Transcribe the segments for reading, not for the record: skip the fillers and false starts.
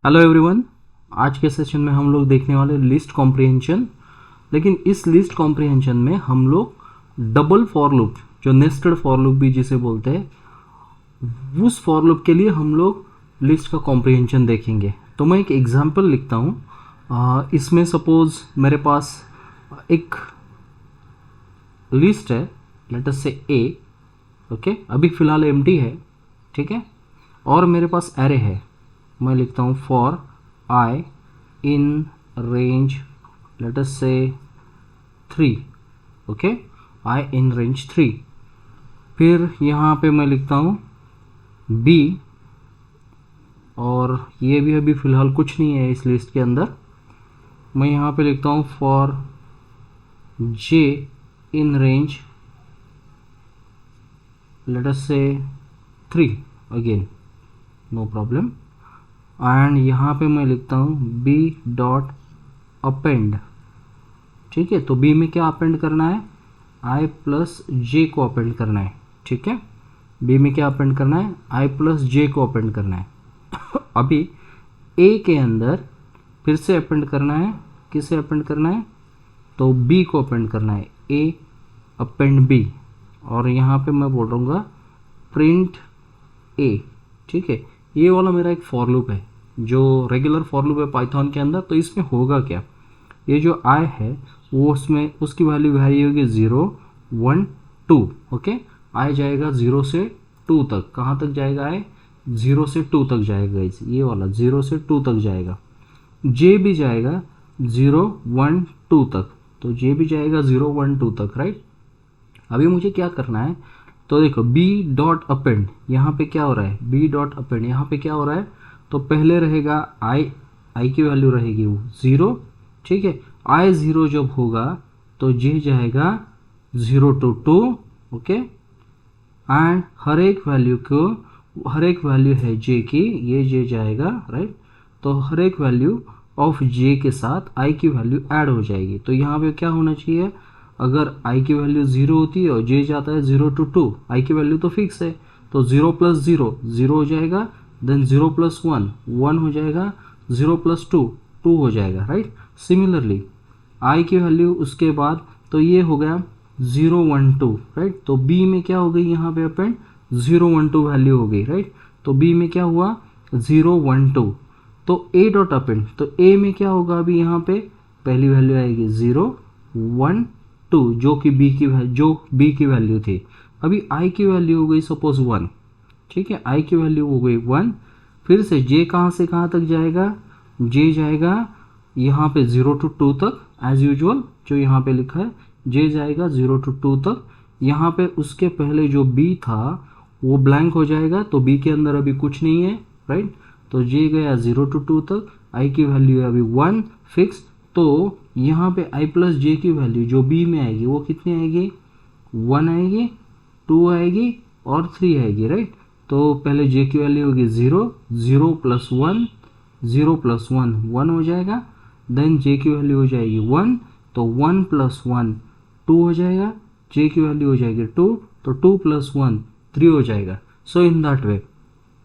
Hello everyone. आज के session में हम लोग देखने वाले लिस्ट कॉम्प्रिहेंशन। लेकिन इस लिस्ट कॉम्प्रिहेंशन में हम लोग डबल फॉर लूप, जो नेस्टेड फॉर लूप भी जिसे बोलते हैं, उस फॉर लूप के लिए हम लोग लिस्ट का कॉम्प्रिहेंशन देखेंगे। तो मैं एक एग्जांपल लिखता हूँ। इसमें सपोज मेरे पास एक लिस्ट है, लेट अस से ए, ओके, अभी फ़िलहाल एम्प्टी है, ठीक है, और मेरे पास एरे है। मैं लिखता हूँ for I in range let us से 3, ओके, आई इन रेंज 3। फिर यहाँ पे मैं लिखता हूँ बी, और ये भी अभी फ़िलहाल कुछ नहीं है इस लिस्ट के अंदर। मैं यहाँ पे लिखता हूँ for J in range let us से 3 अगेन, नो प्रॉब्लम। एंड यहाँ पे मैं लिखता हूँ बी डॉट अपेंड, ठीक है। तो बी में क्या अपेंड करना है, आई प्लस जे को अपेंड करना है, ठीक है। बी में क्या अपेंड करना है, आई प्लस जे को अपेंड करना है। अभी ए के अंदर फिर से अपेंड करना है, किसे अपेंड करना है, तो बी को अपेंड करना है, ए अपेंड बी। और यहाँ पे मैं बोल दूँगा प्रिंट ए, ठीक है। ये वाला मेरा एक फॉर लूप है, जो रेगुलर फॉर लूप है पाइथन के अंदर। तो इसमें होगा क्या, ये जो आई है वो उसमें उसकी वैल्यू वैरी होगी 0 1 2, ओके। आई जाएगा 0 से 2 तक, कहाँ तक जाएगा, आई 0 से 2 तक जाएगा, ये वाला 0 से 2 तक जाएगा। जे भी जाएगा 0 1 2 तक, तो जे भी जाएगा 0 1 2 तक, राइट। अभी मुझे क्या करना है, तो देखो बी डॉट अपेंड, यहाँ पे क्या हो रहा है, बी डॉट अपेंड यहाँ पे क्या हो रहा है, तो पहले रहेगा आई की वैल्यू रहेगी वो 0, ठीक है। आई 0 जब होगा तो जे जाएगा 0 to 2, ओके। एंड हर एक वैल्यू है जे की, ये जे जाएगा, राइट। तो हर एक वैल्यू ऑफ जे के साथ आई की वैल्यू ऐड हो जाएगी। तो यहाँ पे क्या होना चाहिए, अगर i की वैल्यू 0 होती है और j जाता है 0 to 2, i की वैल्यू तो फिक्स है, तो 0 प्लस 0 0 हो जाएगा, देन 0 प्लस 1 1 हो जाएगा, 0 प्लस 2 2 हो जाएगा, राइट। सिमिलरली i की वैल्यू उसके बाद, तो ये हो गया 0 1 2, राइट। तो b में क्या हो गई, यहाँ पे अपेंड 0 1 2 वैल्यू हो गई, राइट। तो b में क्या हुआ 0 1 2, तो a डॉट अपेंड, तो a में क्या होगा, अभी यहाँ पे पहली वैल्यू आएगी 0 1 2, जो कि बी की वैल्यू थी। अभी आई की वैल्यू हो गई सपोज 1, ठीक है, आई की वैल्यू हो गई 1। फिर से जे कहाँ से कहाँ तक जाएगा, जे जाएगा यहाँ पे 0 to 2 तक एज यूजुअल, जो यहाँ पे लिखा है जे जाएगा 0 to 2 तक। यहाँ पे उसके पहले जो बी था वो ब्लैंक हो जाएगा, तो बी के अंदर अभी कुछ नहीं है, राइट। तो जे गया 0 to 2 तक, आई की वैल्यू है अभी 1 फिक्स। तो यहाँ पे i प्लस जे की वैल्यू जो b में आएगी वो कितनी आएगी, 1 आएगी, 2 आएगी और 3 आएगी, राइट। तो पहले j की वैल्यू होगी 0 0 प्लस 1 0 प्लस 1 1 हो जाएगा, देन j की वैल्यू हो जाएगी 1, तो 1 प्लस 1 2 हो जाएगा, j की वैल्यू हो जाएगी 2, तो 2 प्लस 1 3 हो जाएगा। सो इन दैट वे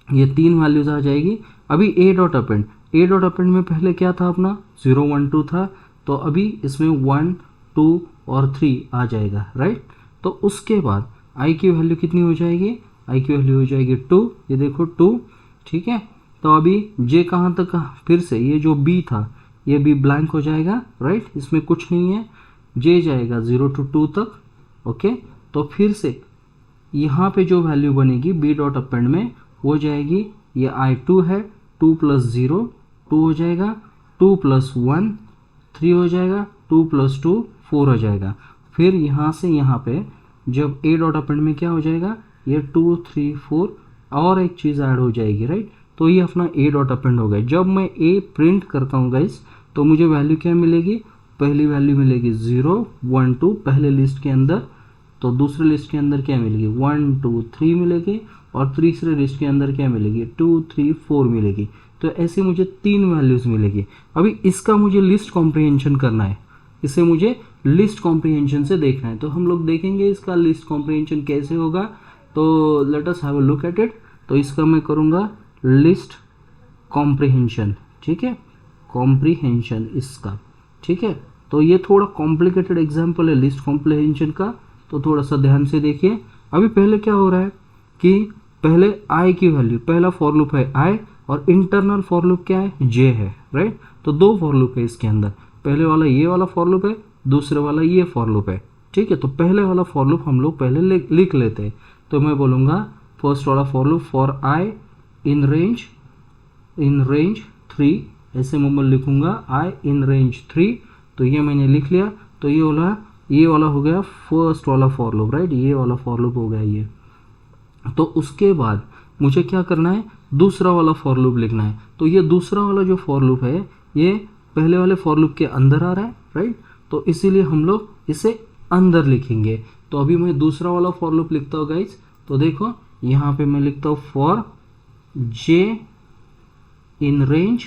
ये 3 वैल्यूज आ जाएगी। अभी a डॉट अपेंड में पहले क्या था अपना 0 1 2 था, तो अभी इसमें 1 2 और 3 आ जाएगा, राइट। तो उसके बाद i की वैल्यू कितनी हो जाएगी, i की वैल्यू हो जाएगी 2, ये देखो 2, ठीक है। तो अभी j कहाँ तक, फिर से ये जो b था ये b ब्लैंक हो जाएगा, राइट, इसमें कुछ नहीं है। j जाएगा 0 to 2 तक, ओके। तो फिर से यहाँ पे जो वैल्यू बनेगी b डॉट अपेंड में वो जाएगी, ये i2 है, 2 प्लस 0 2 हो जाएगा, 2 प्लस 1 3 हो जाएगा, 2 प्लस 2 4 हो जाएगा। फिर यहाँ से यहाँ पे जब a डॉट अपेंड में क्या हो जाएगा, ये 2 3 4 और एक चीज़ ऐड हो जाएगी, राइट। तो ये अपना a डॉट अपेंड हो गया। जब मैं a प्रिंट करता हूँ गाइस, तो मुझे वैल्यू क्या मिलेगी, पहली वैल्यू मिलेगी 0 1 2 पहले लिस्ट के अंदर, तो दूसरे लिस्ट के अंदर क्या मिलेगी 1 2 3 मिलेगी, और तीसरे लिस्ट के अंदर क्या मिलेगी 2 3 4 मिलेगी। तो ऐसे मुझे 3 वैल्यूज़ मिलेगी। अभी इसका मुझे लिस्ट कॉम्प्रिहेंशन करना है, इसे मुझे लिस्ट कॉम्प्रिहेंशन से देखना है। तो हम लोग देखेंगे इसका लिस्ट कॉम्प्रिहेंशन कैसे होगा। तो let us have a look at it. तो इसका मैं करूँगा लिस्ट कॉम्प्रिहेंशन, ठीक है, कॉम्प्रीहेंशन इसका, ठीक है। तो ये थोड़ा कॉम्प्लिकेटेड एग्जाम्पल है लिस्ट कॉम्प्रीहेंशन का, तो थोड़ा सा ध्यान से देखिए। अभी पहले क्या हो रहा है कि पहले आई की वैल्यू, पहला फॉर लूप है आई और इंटरनल फॉर लूप क्या है, जे है, राइट। तो दो फॉर लूप है इसके अंदर, पहले वाला ये वाला फॉर लूप है, दूसरे वाला ये फॉर लूप है, ठीक है। तो पहले वाला फॉर लूप हम लोग पहले लिख लेते हैं। तो मैं बोलूँगा फर्स्ट वाला for loop for I in range 3, ऐसे मैं लिखूँगा आई इन रेंज 3। तो ये मैंने लिख लिया। तो ये वाला हो गया फर्स्ट वाला फॉर लूप, राइट, ये वाला फॉर लूप हो गया ये। तो उसके बाद मुझे क्या करना है, दूसरा वाला फॉर लूप लिखना है। तो ये दूसरा वाला जो फॉर लूप है ये पहले वाले फॉर लूप के अंदर आ रहा है, राइट। तो इसीलिए हम लोग इसे अंदर लिखेंगे। तो अभी मैं दूसरा वाला फॉर लूप लिखता हूँ गाइज। तो देखो यहाँ पे मैं लिखता हूँ for J in range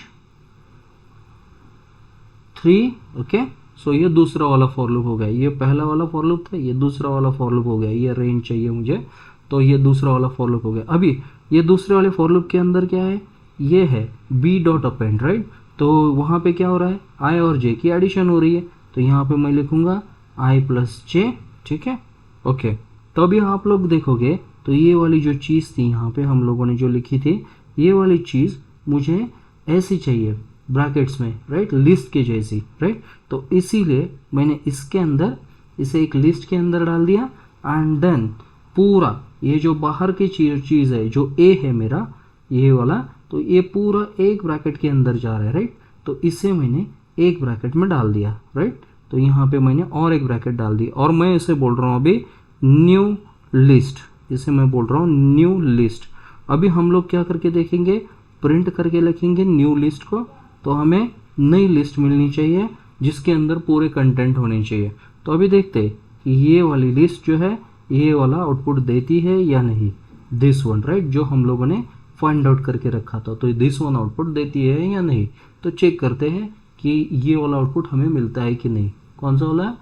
3, okay. So ये दूसरा वाला फॉर लूप हो गया, ये पहला वाला फॉर लूप था, ये दूसरा वाला फॉर लूप हो गया, ये रेंज चाहिए मुझे, तो ये दूसरा वाला फॉर लूप हो गया। अभी ये दूसरे वाले फॉर लूप के अंदर क्या है, ये है बी डॉट अपेंड, राइट। तो वहाँ पे क्या हो रहा है, आई और जे की एडिशन हो रही है। तो यहाँ पे मैं लिखूँगा आई प्लस जे, ठीक है, ओके। तो अभी आप लोग देखोगे तो ये वाली जो चीज़ थी यहाँ पे हम लोगों ने जो लिखी थी, ये वाली चीज़ मुझे ऐसी चाहिए ब्रैकेट्स में, राइट, लिस्ट के जैसी, राइट। तो इसीलिए मैंने इसके अंदर इसे एक लिस्ट के अंदर डाल दिया एंड देन पूरा ये जो बाहर की चीज़ है जो ए है मेरा ये वाला, तो ये पूरा एक ब्रैकेट के अंदर जा रहा है, राइट। तो इसे मैंने एक ब्रैकेट में डाल दिया, राइट। तो यहाँ पे मैंने और एक ब्रैकेट डाल दी और मैं इसे बोल रहा हूँ अभी न्यू लिस्ट, इसे मैं बोल रहा हूँ न्यू लिस्ट। अभी हम लोग क्या करके देखेंगे, प्रिंट करके लिखेंगे न्यू लिस्ट को, तो हमें नई लिस्ट मिलनी चाहिए जिसके अंदर पूरे कंटेंट होने चाहिए। तो अभी देखते हैं कि ये वाली लिस्ट जो है ये वाला आउटपुट देती है या नहीं, दिस वन, राइट, जो हम लोगों ने फाइंड आउट करके रखा था। तो दिस वन आउटपुट देती है या नहीं, तो चेक करते हैं कि ये वाला आउटपुट हमें मिलता है कि नहीं। कौन सा वाला,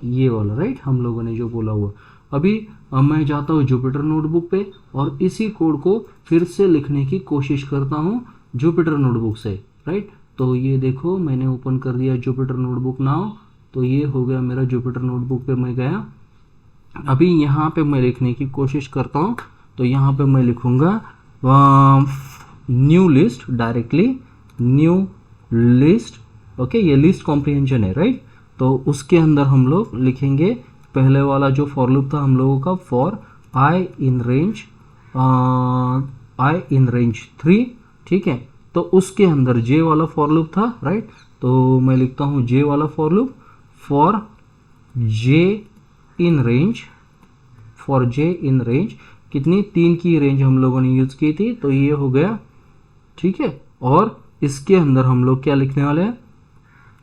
ये वाला, राइट, हम लोगों ने जो बोला हुआ। अभी मैं जाता हूँ जुपिटर नोटबुक पे और इसी कोड को फिर से लिखने की कोशिश करता हूँ जुपिटर नोटबुक से, राइट। तो ये देखो मैंने ओपन कर दिया जुपिटर नोटबुक नाउ। तो ये हो गया मेरा जुपिटर नोटबुक पे मैं गया। अभी यहाँ पे मैं लिखने की कोशिश करता हूँ। तो यहाँ पे मैं लिखूँगा new list, directly new list, okay. ये लिस्ट कॉम्प्रिहेंशन है, राइट। तो उसके अंदर हम लोग लिखेंगे पहले वाला जो फॉर लूप था हम लोगों का, फॉर आई इन रेंज 3, ठीक है। तो उसके अंदर जे वाला फॉर लूप था, राइट। तो मैं लिखता हूँ जे वाला for loop for J in range, कितनी, 3 की रेंज हम लोगों ने यूज़ की थी। तो ये हो गया, ठीक है। और इसके अंदर हम लोग क्या लिखने वाले हैं,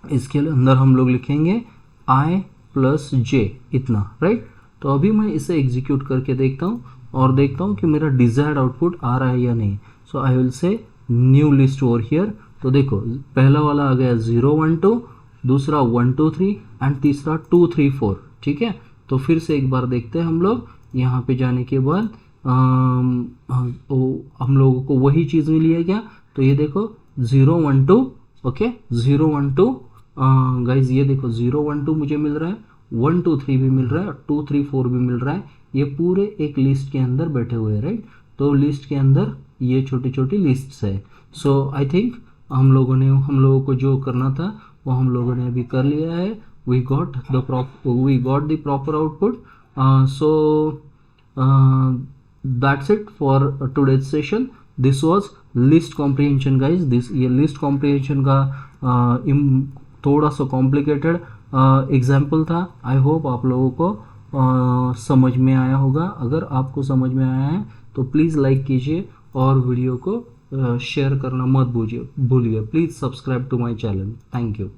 इसके अंदर हम लोग लिखेंगे आई प्लस जे, इतना, राइट। तो अभी मैं इसे एग्जीक्यूट करके देखता हूँ और देखता हूँ कि मेरा डिजायर्ड आउटपुट आ रहा है या नहीं। So I will say new list over here. तो देखो पहला वाला आ गया 0 1 2, दूसरा 1 2 3 एंड तीसरा 2 3 4, ठीक है। तो फिर से एक बार देखते हैं हम लोग, यहाँ पे जाने के बाद हम लोगों को वही चीज़ मिली है क्या। तो ये देखो 0 1 2, ओके, 0 1 2 गाइज, ये देखो 0 1 2 मुझे मिल रहा है, 1 2 3 भी मिल रहा है, 2 3 4 भी मिल रहा है। ये पूरे एक लिस्ट के अंदर बैठे हुए हैं, राइट। तो लिस्ट के अंदर ये छोटी छोटी लिस्ट्स है। सो आई थिंक हम लोगों को जो करना था वो हम लोगों ने अभी कर लिया है। We got the proper output. So that's it for today's session. This was list comprehension guys. ये list comprehension का थोड़ा सा complicated एग्जाम्पल था। आई होप आप लोगों को समझ में आया होगा। अगर आपको समझ में आया है तो प्लीज़ लाइक कीजिए और वीडियो को शेयर करना मत भूलिए। Please subscribe to my channel. Thank you.